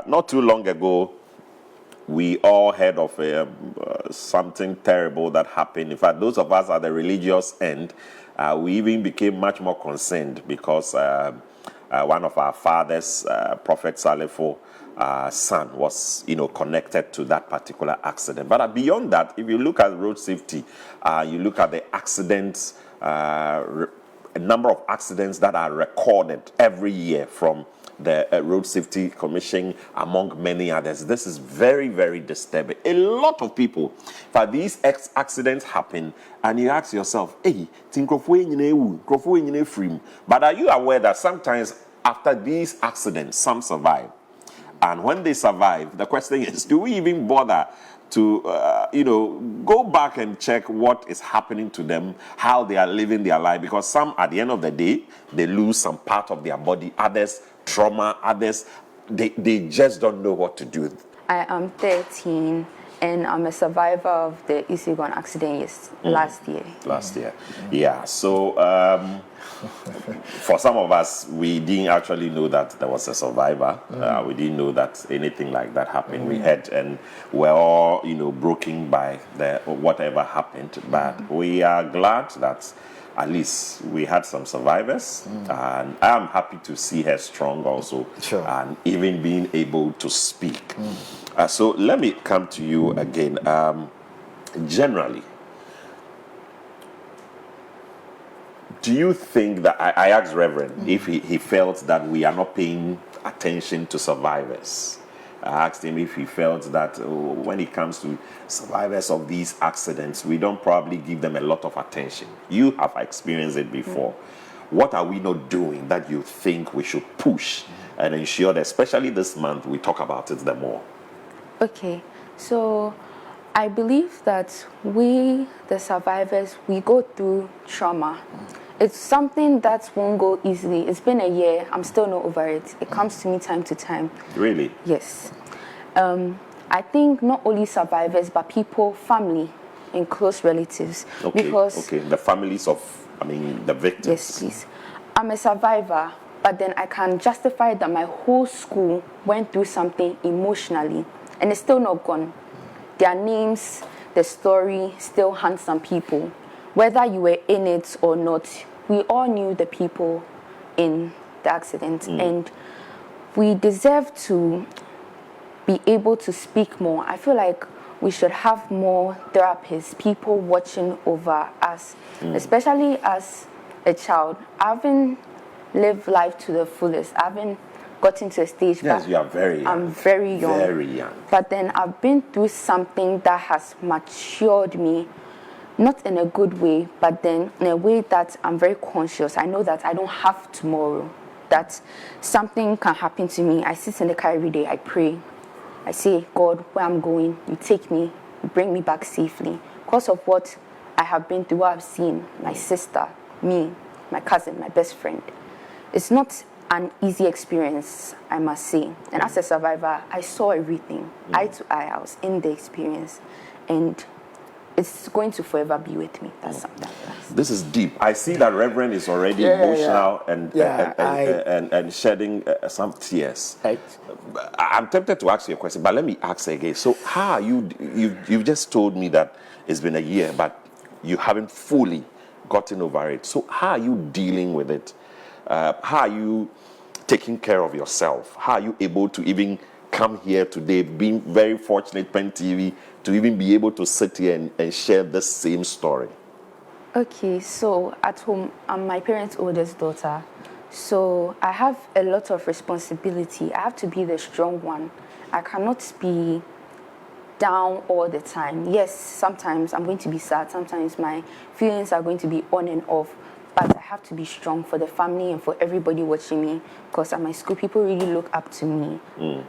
Not too long ago, we all heard of something terrible that happened. In fact, those of us at the religious end, we even became much more concerned because one of our fathers, Prophet Salefo, son was, connected to that particular accident. But beyond that, if you look at road safety, you look at the accidents, a number of accidents that are recorded every year from the Road Safety Commission, among many others. This is very, very disturbing. A lot of people, for these accidents happen, and you ask yourself, hey, but are you aware that sometimes after these accidents, some survive? And when they survive, the question is, do we even bother to, go back and check what is happening to them, how they are living their life? Because some, at the end of the day, they lose some part of their body. Others, trauma. Others, they just don't know what to do. I am 13, and I'm a survivor of the EAST LEGON accident last year. Yeah. So, for some of us, we didn't actually know that there was a survivor. We didn't know that anything like that happened. We heard, and we're all, broken by whatever happened. But we are glad that at least we had some survivors, and I'm happy to see her strong also, and even being able to speak. So let me come to you again. Generally, do you think that, I asked Reverend if he felt that we are not paying attention to survivors. I asked him if he felt that when it comes to survivors of these accidents, we don't probably give them a lot of attention. You have experienced it before. What are we not doing that you think we should push and ensure that, especially this month, we talk about it the more? Okay, so I believe that we, the survivors, we go through trauma. It's something that won't go easily. It's been a year. I'm still not over it. It comes to me time to time. Really? Yes. I think not only survivors, but people, family, and close relatives. Okay. Because the families of, the victims. Yes, please. I'm a survivor, but then I can justify that my whole school went through something emotionally, and it's still not gone. Their names, the story still haunts some people. Whether you were in it or not, we all knew the people in the accident, and we deserve to be able to speak more. I feel like we should have more therapists, people watching over us, especially as a child. I haven't lived life to the fullest. I haven't gotten to a stage. Yes, you are very young. I'm very young. Very young. But then I've been through something that has matured me, not in a good way, but then in a way that I'm very conscious. I know that I don't have tomorrow, that something can happen to me. I sit in the car every day, I pray. I say, God, where I'm going, you take me, you bring me back safely. Because of what I have been through, what I've seen, my sister, me, my cousin, my best friend. It's not an easy experience, I must say. And as a survivor, I saw everything, eye to eye. I was in the experience. And it's going to forever be with me. That's something. This is deep. I see that Reverend is already emotional and shedding some tears. I'm tempted to ask you a question, but let me ask again. So how are you've just told me that it's been a year, but you haven't fully gotten over it. So how are you dealing with it? How are you taking care of yourself? How are you able to even come here today, being very fortunate, Pen TV, to even be able to sit here and share the same story? Okay, so at home, I'm my parents' oldest daughter. So I have a lot of responsibility. I have to be the strong one. I cannot be down all the time. Yes, sometimes I'm going to be sad. Sometimes my feelings are going to be on and off. But I have to be strong for the family and for everybody watching me, because at my school, people really look up to me,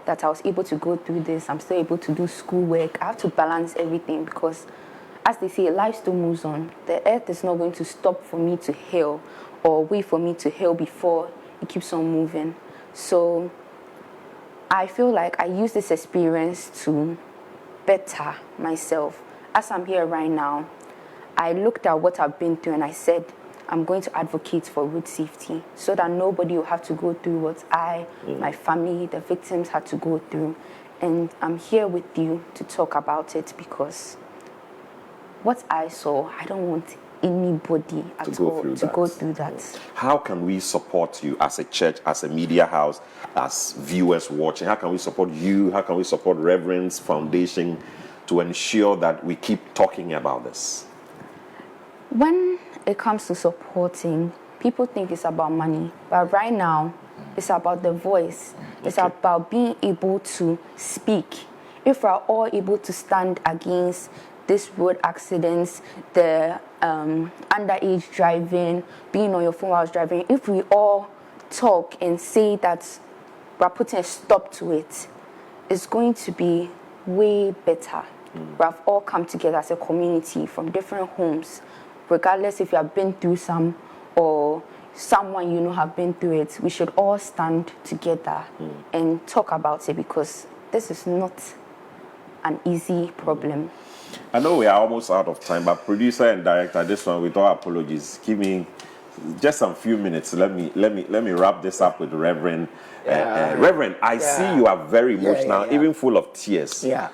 that I was able to go through this. I'm still able to do schoolwork. I have to balance everything because, as they say, life still moves on. The earth is not going to stop for me to heal or wait for me to heal before it keeps on moving. So I feel like I use this experience to better myself. As I'm here right now, I looked at what I've been through and I said, I'm going to advocate for road safety so that nobody will have to go through what my family, the victims had to go through. And I'm here with you to talk about it because what I saw, I don't want anybody at all to go through that. How can we support you as a church, as a media house, as viewers watching? How can we support you? How can we support Reverend's Foundation to ensure that we keep talking about this? When it comes to supporting, people think it's about money, but right now, it's about the voice. It's about being able to speak. If we're all able to stand against these road accidents, the underage driving, being on your phone while driving, if we all talk and say that we're putting a stop to it, it's going to be way better. We have all come together as a community from different homes, regardless if you have been through some or someone you know have been through it. We should all stand together and talk about it because this is not an easy problem. I know we are almost out of time, but producer and director, this one with all apologies, give me just a few minutes. Let me wrap this up with Reverend. Reverend, I see you are very emotional, even full of tears. Yeah.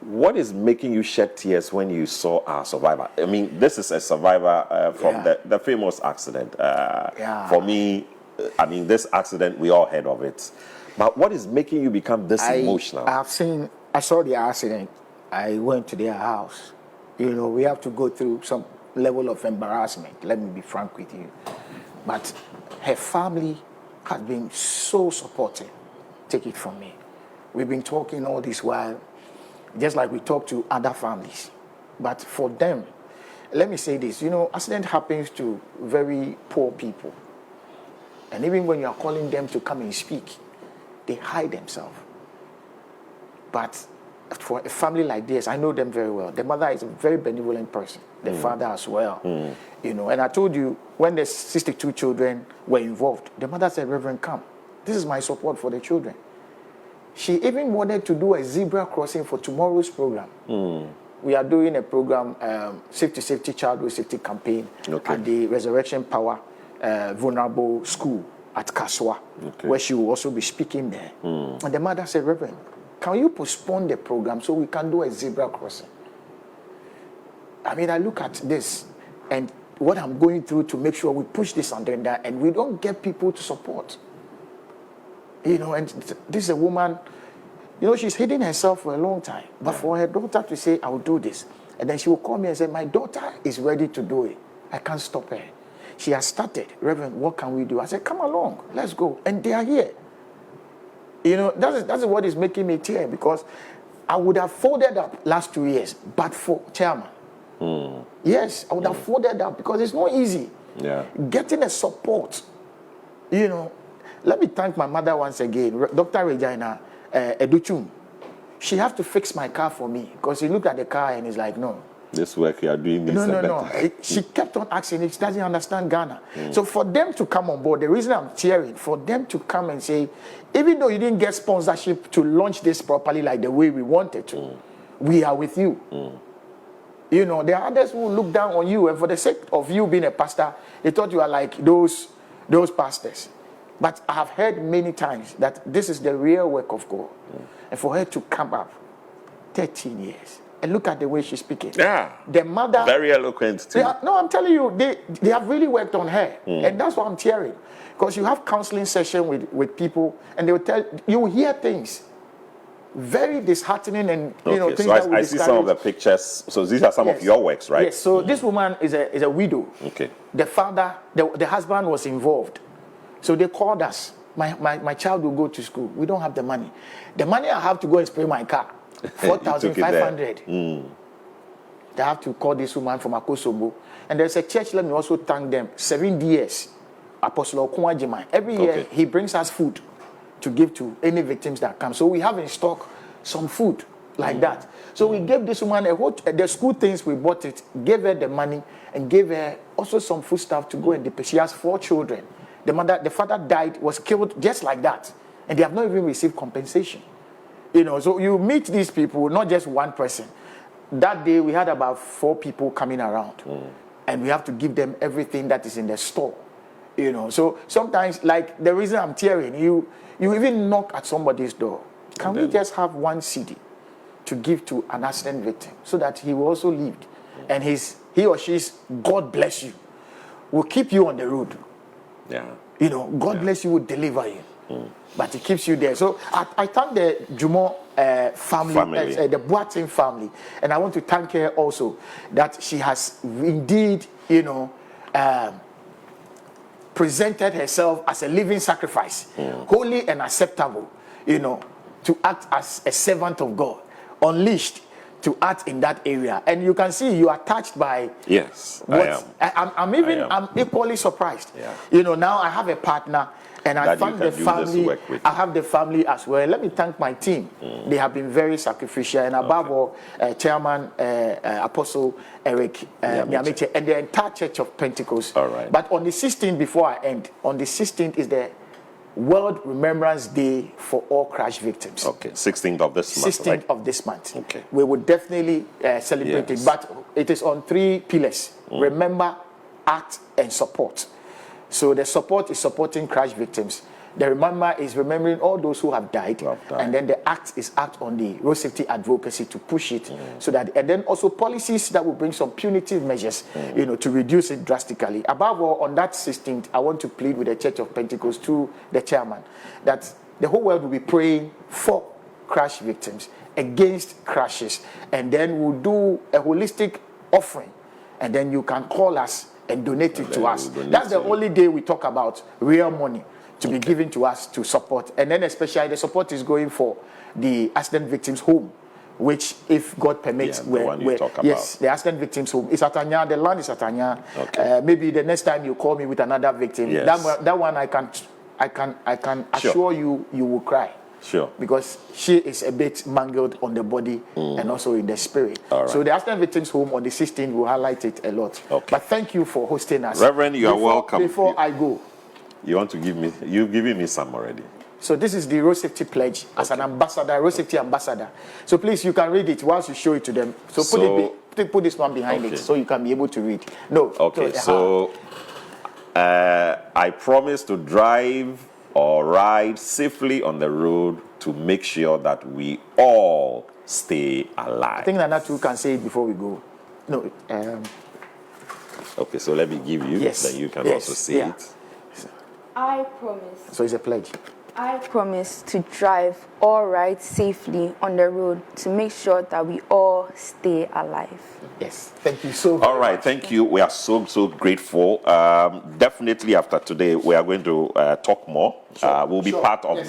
What is making you shed tears when you saw our survivor? I mean, this is a survivor from the famous accident. For me, I mean, this accident, we all heard of it. But what is making you become this emotional? I saw the accident. I went to their house. You know, we have to go through some level of embarrassment. Let me be frank with you. But her family has been so supportive. Take it from me. We've been talking all this while, just like we talk to other families. But for them, let me say this, you know, accident happens to very poor people. And even when you are calling them to come and speak, they hide themselves. But for a family like this, I know them very well. The mother is a very benevolent person. The father as well. You know, and I told you, when the 62 children were involved, the mother said, Reverend, come. This is my support for the children. She even wanted to do a zebra crossing for tomorrow's program. We are doing a program, Safety, Childhood Safety Campaign at the Resurrection Power Vulnerable School at Kaswa, where she will also be speaking there. And the mother said, Reverend, can you postpone the program so we can do a zebra crossing? I mean, I look at this and what I'm going through to make sure we push this agenda and we don't get people to support. You know, and this is a woman, you know, she's hidden herself for a long time. But for her daughter to say, I'll do this. And then she will call me and say, my daughter is ready to do it. I can't stop her. She has started. Reverend, what can we do? I said, come along, let's go. And they are here. You know, that's what is making me tear, because I would have folded up last 2 years, but for chairman. Yes, I would have folded up because it's not easy. Getting a support, you know. Let me thank my mother once again, Dr. Regina Educhum. She has to fix my car for me because he looked at the car and he's like, no. This work you are doing is no. She kept on asking if she doesn't understand Ghana. So for them to come on board, the reason I'm cheering, for them to come and say, even though you didn't get sponsorship to launch this properly like the way we wanted to, we are with you. You know, there are others who look down on you, and for the sake of you being a pastor, they thought you are like those pastors. But I have heard many times that this is the real work of God. And for her to come up 13 years. And look at the way she's speaking. The mother... Very eloquent too. No, I'm telling you, they have really worked on her. And that's what I'm cheering. Because you have counseling session with people, and they will tell... You will hear things very disheartening and, you know, things that will discourage. I see some of the pictures. So these are some of your works, right? Yes, so this woman is a widow. The father, the husband was involved. So they called us. My child will go to school. We don't have the money. The money I have to go and spray my car. 4,500. They have to call this woman from Akosobo. And there's a church, let me also thank them, 7 years. Apostle Okunwa Jimai. Every year he brings us food to give to any victims that come. So we have in stock some food like that. So we gave this woman the school things, we bought it, gave her the money, and gave her also some food stuff to go and depay. She has 4 children. The father died, was killed just like that. And they have not even received compensation. You know, so you meet these people, not just one person. That day we had about 4 people coming around. and we have to give them everything that is in the store. You know, so sometimes, like the reason I'm tearing, you even knock at somebody's door. Can we just have one CD to give to an accident victim so that he will also live, and he or she's God bless you, will keep you on the road. Yeah. You know, God bless you, will deliver you. But it keeps you there. So I thank the Jumo family. The Boateng family, and I want to thank her also that she has indeed, you know, presented herself as a living sacrifice, holy and acceptable, you know, to act as a servant of God, unleashed to act in that area. And you can see you are touched by I'm equally surprised. Yeah. You know, now I have a partner, and I thank the family. I have the family as well. Let me thank my team. They have been very sacrificial, and above all, Chairman Apostle Eric Nyamiche and the entire Church of Pentecost. All right. But on the 16th, before I end, on the 16th is the World Remembrance Day for all crash victims. Okay, 16th of this month. 16th of this month. Okay. We would definitely celebrate it, but it is on 3 pillars: remember, act, and support. So the support is supporting crash victims. The remember is remembering all those who have died, and then the act is act on the road safety advocacy to push it, so that, and then also policies that will bring some punitive measures, you know, to reduce it drastically. Above all, on that 16th, I want to plead with the Church of Pentecost to the chairman that the whole world will be praying for crash victims, against crashes, and then we'll do a holistic offering, and then you can call us and donate it to us. That's the only day we talk about real money to be given to us to support. And then especially the support is going for the accident victims home, which, if God permits, the accident victims home is at Anya. The land is at Anya. Okay. Maybe the next time you call me with another victim, that one I can assure you will cry. Sure. Because she is a bit mangled on the body and also in the spirit. Right. So the accident victims home on the 16th will highlight it a lot. Okay. But thank you for hosting us. Reverend, you are welcome. Before I go, you want to give me, you've given me some already. So this is the road safety pledge as an ambassador, road safety ambassador. So please, you can read it whilst you show it to them. So put this one behind it so you can be able to read. No. Okay. So I promise to drive or ride safely on the road to make sure that we all stay alive. I think Nana too can say it before we go. No. Okay, so let me give you, then you can also say it. I promise. So it's a pledge. I promise to drive or ride safely on the road to make sure that we all stay alive. Yes, thank you so much. All right, thank you. We are so grateful. Definitely after today, we are going to talk more. We'll be part of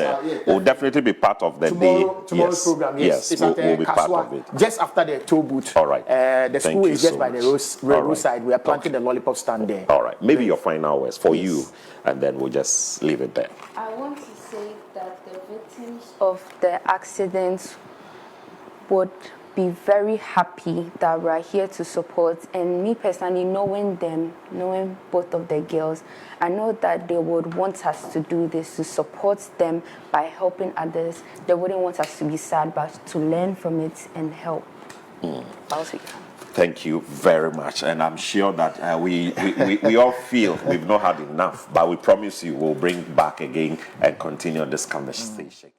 we'll definitely be part of the tomorrow's program. Yes, it's we'll be part of it. Just after the toll booth. All right. The school is just by the roadside. We are planting the lollipop stand there. All right. Maybe your final words for you, and then we'll just leave it there. I want to say that the victims of the accidents would be very happy that we're here to support, and me personally, knowing them, knowing both of the girls, I know that they would want us to do this, to support them by helping others. They wouldn't want us to be sad, but to learn from it and help. Thank you very much, and I'm sure that we all feel we've not had enough, but we promise you we'll bring back again and continue this conversation.